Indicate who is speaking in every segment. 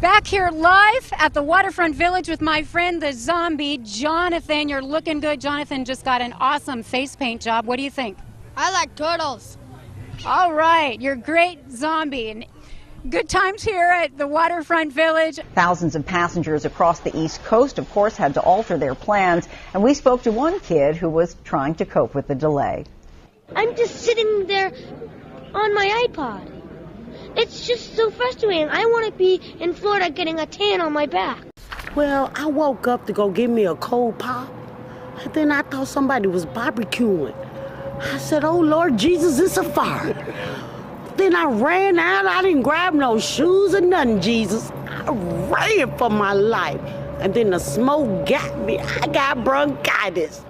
Speaker 1: Back here live at the Waterfront Village with my friend the zombie, Jonathan. You're looking good. Jonathan just got an awesome face paint job. What do you think?
Speaker 2: I like turtles.
Speaker 1: All right, you're great zombie. And good times here at the Waterfront Village.
Speaker 3: Thousands of passengers across the East Coast, of course, had to alter their plans. And we spoke to one kid who was trying to cope with the delay.
Speaker 4: I'm just sitting there on my iPod. It's just so frustrating. I want to be in Florida getting a tan on my back.
Speaker 5: Well, I woke up to go get me a cold pop, and then I thought somebody was barbecuing. I said, oh, Lord Jesus, it's a fire. Then I ran out. I didn't grab no shoes or nothing, Jesus. I ran for my life. And then the smoke got me. I got bronchitis.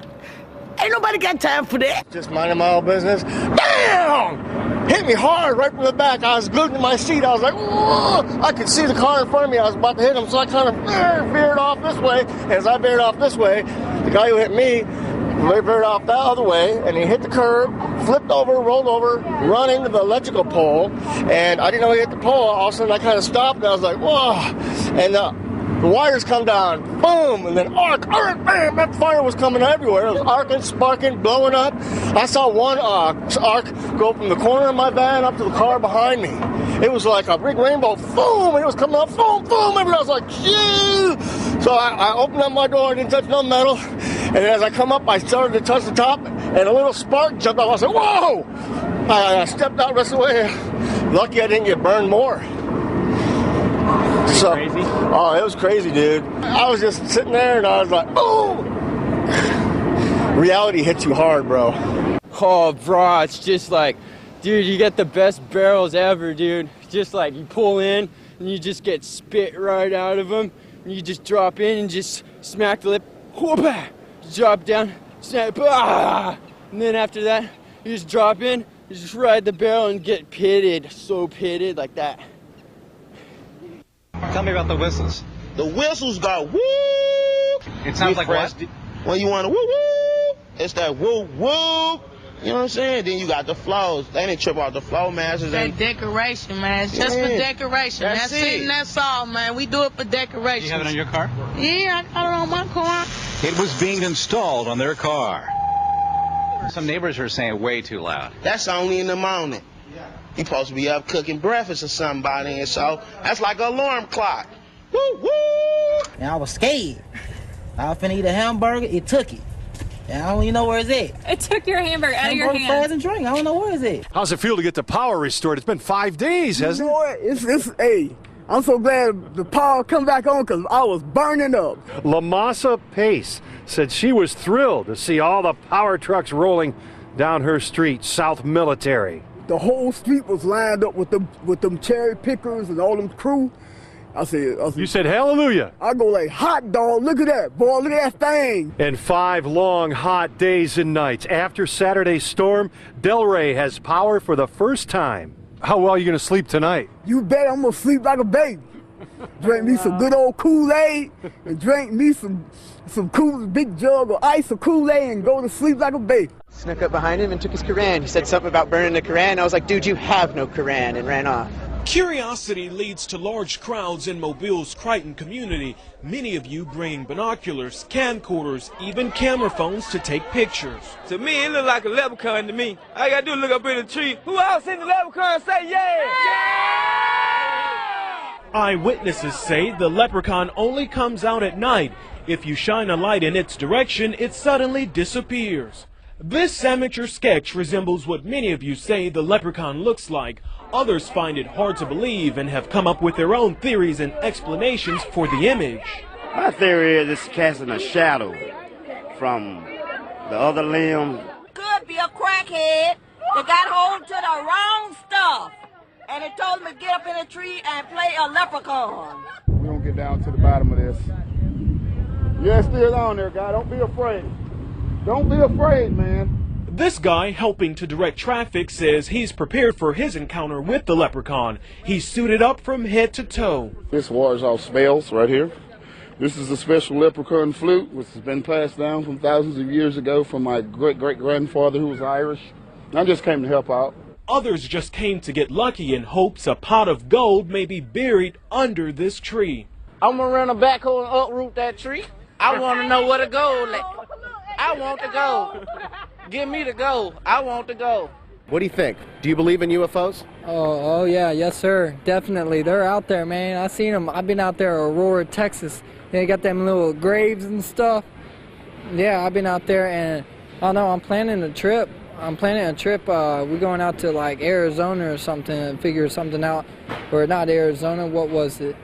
Speaker 5: Ain't nobody got time for that.
Speaker 6: Just minding my own business. Bam! Hit me hard right from the back. I was glued to my seat. I was like, whoa! I could see the car in front of me. I was about to hit him, so I kind of veered off this way. And as I veered off this way, the guy who hit me veered off that other way, and he hit the curb, flipped over, rolled over, run into the electrical pole. And I didn't know he hit the pole. All of a sudden, I kind of stopped, and I was like, whoa! And the wires come down, boom, and then arc, bam, that fire was coming everywhere. It was arcing, sparking, blowing up. I saw one arc go from the corner of my van up to the car behind me. It was like a big rainbow, boom, and it was coming up, boom, boom, everywhere. I was like, shoo! So I opened up my door, I didn't touch no metal, and as I come up, I started to touch the top, and a little spark jumped up. I was like, whoa! I stepped out the rest of the way. Lucky I didn't get burned more. So, crazy? Oh, it was crazy, dude. I was just sitting there and I was like, oh! Reality hits you hard, bro.
Speaker 7: Oh, bro, it's just like, dude, you get the best barrels ever, dude. Just like you pull in and you just get spit right out of them. And you just drop in and just smack the lip. Whoop-ah! Drop down, snap, ah! And then after that, you just drop in, you just ride the barrel and get pitted. So pitted like that.
Speaker 8: Tell me about the whistles.
Speaker 9: The whistles got woo.
Speaker 8: It sounds like what?
Speaker 9: When you want to woo woo, it's that woo woo. You know what I'm saying? Then you got the flows. They didn't trip out the flow masters.
Speaker 10: That decoration, man. It's just for decoration. That's it. And that's all, man. We do it for decoration.
Speaker 8: You have it on your car?
Speaker 10: Yeah, I got it on my car.
Speaker 11: It was being installed on their car.
Speaker 8: Some neighbors are saying way too loud.
Speaker 9: That's only in the morning. You supposed to be up cooking breakfast or somebody, and so that's like an alarm clock. Woo woo!
Speaker 12: And I was scared. I was finna eat a hamburger. It took it. And I don't even know where it's at.
Speaker 13: It took your hamburger out of your hand.
Speaker 12: Fries and drink. I don't know where it's at.
Speaker 14: How's it feel to get the power restored? It's been 5 days, hasn't it?
Speaker 15: Hey, I'm so glad the power come back on because I was burning up.
Speaker 14: Lamasa Pace said she was thrilled to see all the power trucks rolling down her street, South Military.
Speaker 15: The whole street was lined up with them cherry pickers and all them crew. I said,
Speaker 14: you said hallelujah.
Speaker 15: I go like, hot dog, look at that, boy, look at that thing.
Speaker 14: And 5 long, hot days and nights. After Saturday's storm, Delray has power for the first time. How well are you going to sleep tonight?
Speaker 15: You bet I'm going to sleep like a baby. Drink me some good old Kool-Aid and drink me some cool big jug of ice or Kool-Aid and go to sleep like a baby.
Speaker 16: Snuck up behind him and took his Quran. He said something about burning the Quran. I was like, dude, you have no Quran, and ran off.
Speaker 17: Curiosity leads to large crowds in Mobile's Crichton community. Many of you bringing binoculars, camcorders, even camera phones to take pictures.
Speaker 18: To me, it looked like a leprechaun to me. All I gotta do is look up in the tree. Who else seen the leprechaun and say yeah?
Speaker 17: Eyewitnesses say the leprechaun only comes out at night. If you shine a light in its direction, it suddenly disappears. This amateur sketch resembles what many of you say the leprechaun looks like. Others find it hard to believe and have come up with their own theories and explanations for the image.
Speaker 19: My theory is it's casting a shadow from the other limb.
Speaker 20: Could be a crackhead that got hold to the wrong stuff, and it told him to get up in a tree and play a leprechaun.
Speaker 15: We're going to get down to the bottom of this. Yeah, it's still on there, guy. Don't be afraid. Don't be afraid, man.
Speaker 17: This guy helping to direct traffic says he's prepared for his encounter with the leprechaun. He's suited up from head to toe.
Speaker 15: This wars off smells right here. This is a special leprechaun flute, which has been passed down from thousands of years ago from my great-great-grandfather who was Irish. I just came to help out.
Speaker 17: Others just came to get lucky in hopes a pot of gold may be buried under this tree.
Speaker 2: I'm gonna run a backhoe and uproot that tree. I want to know where the gold at. I want the gold. Give me the gold. I want the gold.
Speaker 21: What do you think? Do you believe in UFOs?
Speaker 22: Oh yeah, yes sir, definitely. They're out there, man. I seen them. I've been out there, Aurora, Texas. They got them little graves and stuff. Yeah, I've been out there, and I know I'm planning a trip. We're going out to like Arizona or something and figure something out. Or not Arizona, what was it?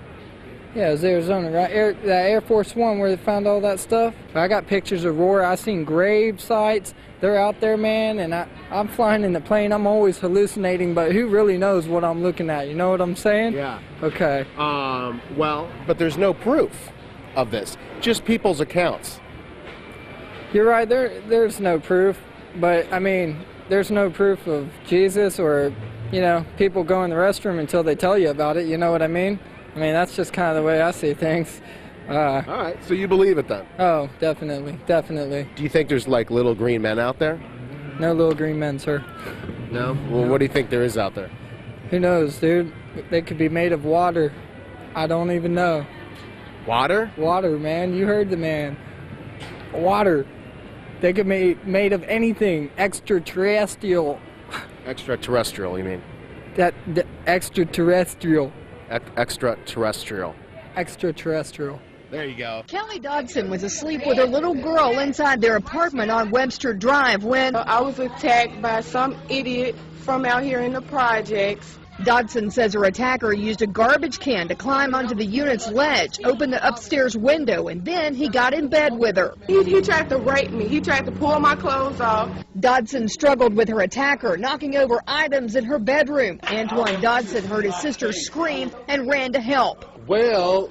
Speaker 22: Yeah, it was Arizona, right? Air Force One where they found all that stuff. I got pictures of Aurora. I seen grave sites. They're out there, man, and I'm flying in the plane. I'm always hallucinating, but who really knows what I'm looking at? You know what I'm saying?
Speaker 21: Yeah.
Speaker 22: Okay.
Speaker 21: Well, but there's no proof of this. Just people's accounts.
Speaker 22: You're right. There's no proof, but I mean, there's no proof of Jesus or, you know, people go in the restroom until they tell you about it. You know what I mean? I mean, that's just kind of the way I see things.
Speaker 21: All right, so you believe it then?
Speaker 22: Oh, definitely, definitely.
Speaker 21: Do you think there's like little green men out there?
Speaker 22: No little green men, sir.
Speaker 21: No? Well, what do you think there is out there?
Speaker 22: Who knows, dude? They could be made of water. I don't even know.
Speaker 21: Water?
Speaker 22: Water, man. You heard the man. Water. They could be made of anything. Extraterrestrial.
Speaker 21: Extraterrestrial, you mean?
Speaker 22: The extraterrestrial.
Speaker 21: Extraterrestrial.
Speaker 22: Extraterrestrial.
Speaker 21: There you go.
Speaker 23: Kelly Dodson was asleep with her little girl inside their apartment on Webster Drive when
Speaker 24: I was attacked by some idiot from out here in the projects.
Speaker 23: Dodson says her attacker used a garbage can to climb onto the unit's ledge, open the upstairs window, and then he got in bed with her.
Speaker 24: He tried to rape me. He tried to pull my clothes off.
Speaker 23: Dodson struggled with her attacker, knocking over items in her bedroom. Antoine Dodson heard his sister scream and ran to help.
Speaker 25: Well,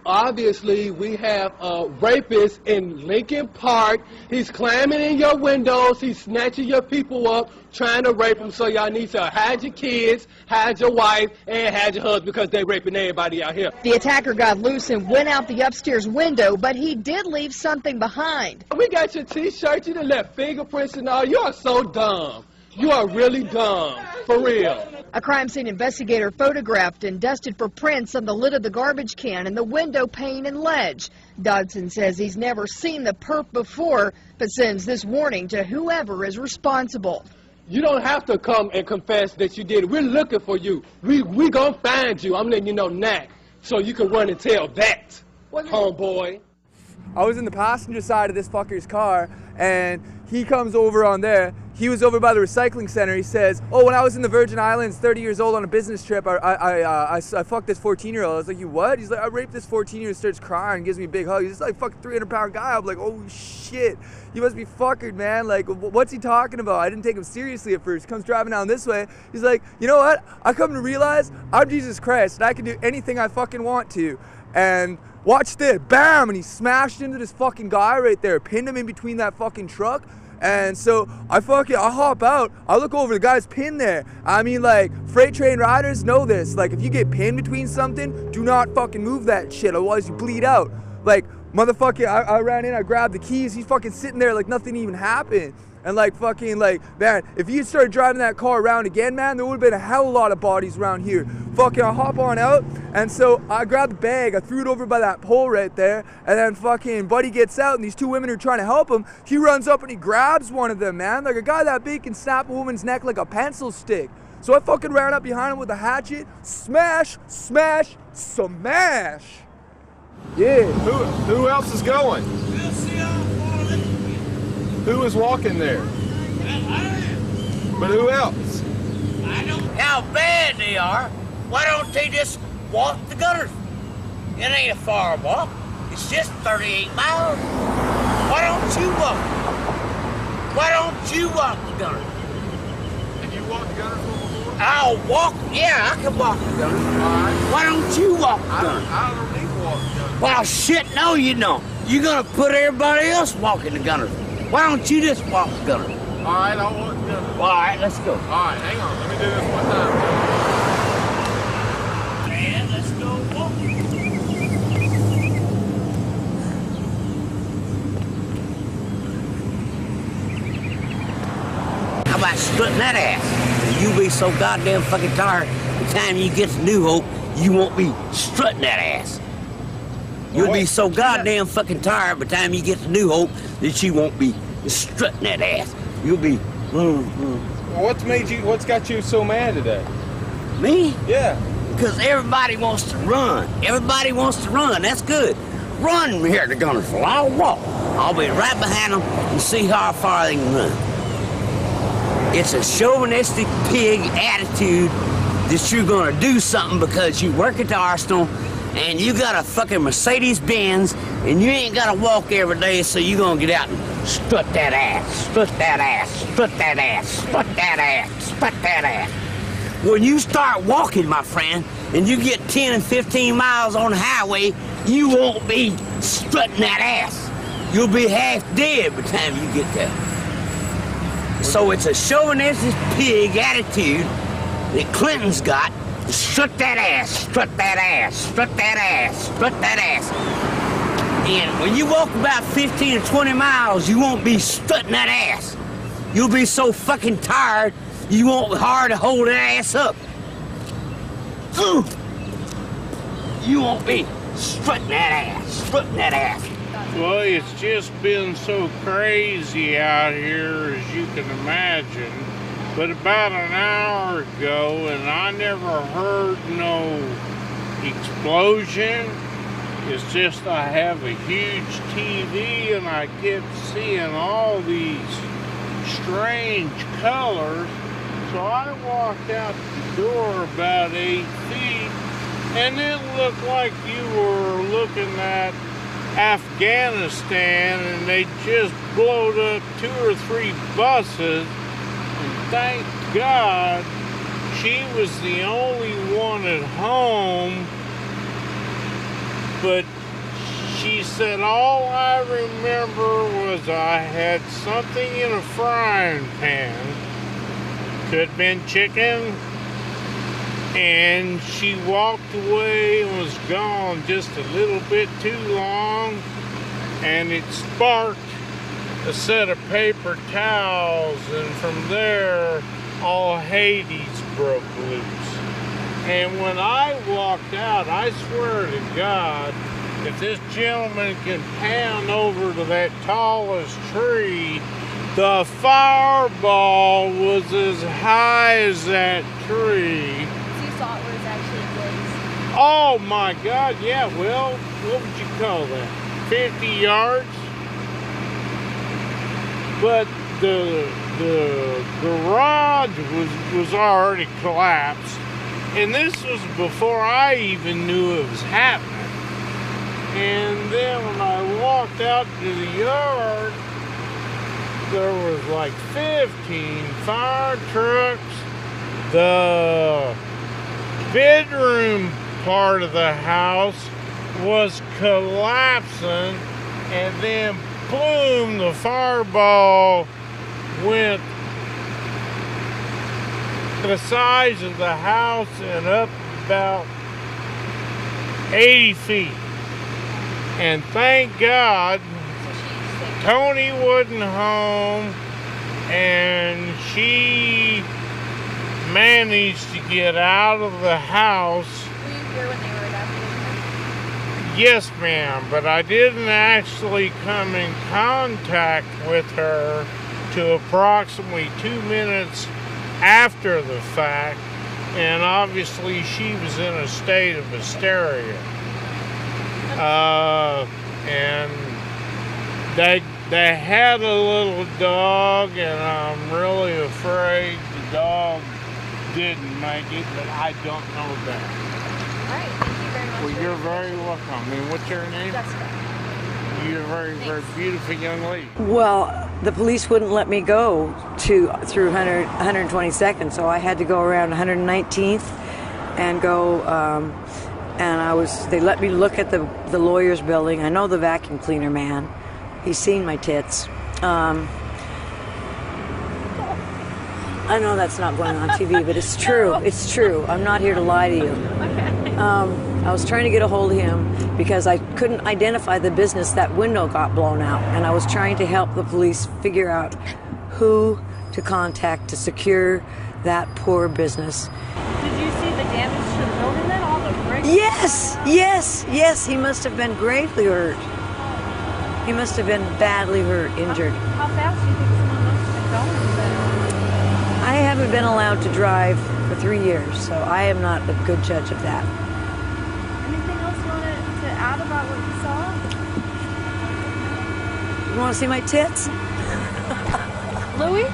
Speaker 25: obviously, we have a rapist in Lincoln Park. He's climbing in your windows. He's snatching your people up, trying to rape them. So y'all need to hide your kids, hide your wife, and hide your husband because they're raping everybody out here.
Speaker 23: The attacker got loose and went out the upstairs window, but he did leave something behind.
Speaker 25: We got your T-shirt. You done left fingerprints and all. You are so dumb. You are really dumb, for real.
Speaker 23: A crime scene investigator photographed and dusted for prints on the lid of the garbage can and the window pane and ledge. Dodson says he's never seen the perp before, but sends this warning to whoever is responsible.
Speaker 25: You don't have to come and confess that you did it. We're looking for you. We gonna find you. I'm letting you know now, so you can run and tell that, homeboy.
Speaker 26: I was in the passenger side of this fucker's car, and he comes over on there. He was over by the recycling center. He says, oh, when I was in the Virgin Islands, 30 years old on a business trip, I fucked this 14-year-old. I was like, you what? He's like, I raped this 14-year-old, starts crying, gives me a big hug. He's like, fucking 300-pound guy. I'm like, oh, shit. You must be fuckered, man. Like, what's he talking about? I didn't take him seriously at first. He comes driving down this way. He's like, you know what? I come to realize I'm Jesus Christ, and I can do anything I fucking want to. And watch this, bam, and he smashed into this fucking guy right there, pinned him in between that fucking truck. And so I hop out, I look over, the guy's pinned there. I mean, like, freight train riders know this. Like, if you get pinned between something, do not fucking move that shit, otherwise you bleed out. Like, motherfucker, I ran in, I grabbed the keys, he's fucking sitting there like nothing even happened. And like fucking like, man, if you started driving that car around again, man, there would have been a hell of a lot of bodies around here. Fucking I hop on out, and so I grabbed the bag, I threw it over by that pole right there, and then fucking buddy gets out, and these two women are trying to help him. He runs up and he grabs one of them, man. Like a guy that big can snap a woman's neck like a pencil stick. So I fucking ran up behind him with a hatchet, smash, smash, smash. Yeah.
Speaker 27: Who else is going? Who is walking there? But who else?
Speaker 2: I know how bad they are. Why don't they just walk the gutters? It ain't a far walk. It's just 38 miles. Why don't you walk? Why don't you walk the gutters?
Speaker 27: Have you walked the gutters before?
Speaker 2: I'll walk. Yeah, I can walk the gutters.
Speaker 27: Right.
Speaker 2: Why don't you walk the gutters?
Speaker 27: I don't need to walk the gutters.
Speaker 2: Well, shit, no, you don't. You're gonna put everybody else walking the gutters. Why don't you just walk the gutter?
Speaker 27: All right, I'll walk the gutter.
Speaker 2: All right, let's go.
Speaker 27: All right, hang on. Let me do this one time.
Speaker 2: Man, let's go walk. How about splitting that ass? You you'll be so goddamn fucking tired. By the time you get to New Hope, you won't be strutting that ass. You'll be so goddamn fucking tired by the time you get to New Hope that you won't be strutting that ass. You'll be.
Speaker 1: Well, what's got you so mad today?
Speaker 2: Me?
Speaker 1: Yeah.
Speaker 2: Because everybody wants to run. Everybody wants to run. That's good. Run here to Guntersville. I'll walk. I'll be right behind them and see how far they can run. It's a chauvinistic pig attitude that you're going to do something because you work at the arsenal and you got a fucking Mercedes-Benz and you ain't got to walk every day, so you're going to get out and strut that ass, strut that ass, strut that ass, strut that ass, strut that ass. When you start walking, my friend, and you get 10 and 15 miles on the highway, you won't be strutting that ass. You'll be half dead by the time you get there. So it's a chauvinistic pig attitude that Clinton's got. Strut that ass, strut that ass, strut that ass, strut that ass. And when you walk about 15 or 20 miles, you won't be strutting that ass. You'll be so fucking tired, you won't hard to hold that ass up. You won't be strutting that ass, strutting that ass.
Speaker 3: Well, it's just been so crazy out here, as you can imagine. But about an hour ago, and I never heard no explosion. It's just I have a huge TV and I kept seeing all these strange colors. So I walked out the door about 8 feet, and it looked like you were looking at Afghanistan, and they just blowed up 2 or 3 buses. And thank God she was the only one at home. But she said all I remember was I had something in a frying pan. Could have been chicken. And she walked away and was gone just a little bit too long. And it sparked a set of paper towels. And from there, all Hades broke loose. And when I walked out, I swear to God, if this gentleman can pan over to that tallest tree, the fireball was as high as that tree.
Speaker 13: So you saw it where it's actually ablaze?
Speaker 3: Oh my God, yeah, well, what would you call that? 50 yards? But the garage was already collapsed. And this was before I even knew it was happening. And then when I walked out to the yard, there was like 15 fire trucks. The bedroom part of the house was collapsing, and then boom, the fireball went the size of the house and up about 80 feet. And thank God Tony wasn't home, and she managed to get out of the house.
Speaker 13: Were you here when they were evacuating?
Speaker 3: Yes, ma'am, but I didn't actually come in contact with her to approximately 2 minutes after the fact, and obviously she was in a state of hysteria. And they had a little dog, and I'm really afraid the dog didn't make it, but I don't know that.
Speaker 13: All right, thank you very much.
Speaker 3: Well, you're very welcome. I mean, what's your name?
Speaker 13: Jessica.
Speaker 3: You're a very, very beautiful young lady.
Speaker 4: Well, the police wouldn't let me go through 122nd, so I had to go around 119th and go. And they let me look at the lawyer's building. I know the vacuum cleaner man. He's seen my tits. I know that's not going on TV, but it's true. It's true. I'm not here to lie to you. I was trying to get a hold of him because I couldn't identify the business. That window got blown out, and I was trying to help the police figure out who to contact to secure that poor business.
Speaker 13: Did you see the damage to the building then? All the bricks?
Speaker 4: Yes, yes, yes. He must have been gravely hurt. He must have been badly hurt, injured.
Speaker 13: How fast do you think someone must have been going then?
Speaker 4: I haven't been allowed to drive for 3 years, so I am not a good judge of that.
Speaker 13: Anything else you wanted to add about what you saw?
Speaker 4: You want to see my tits?
Speaker 13: Louis?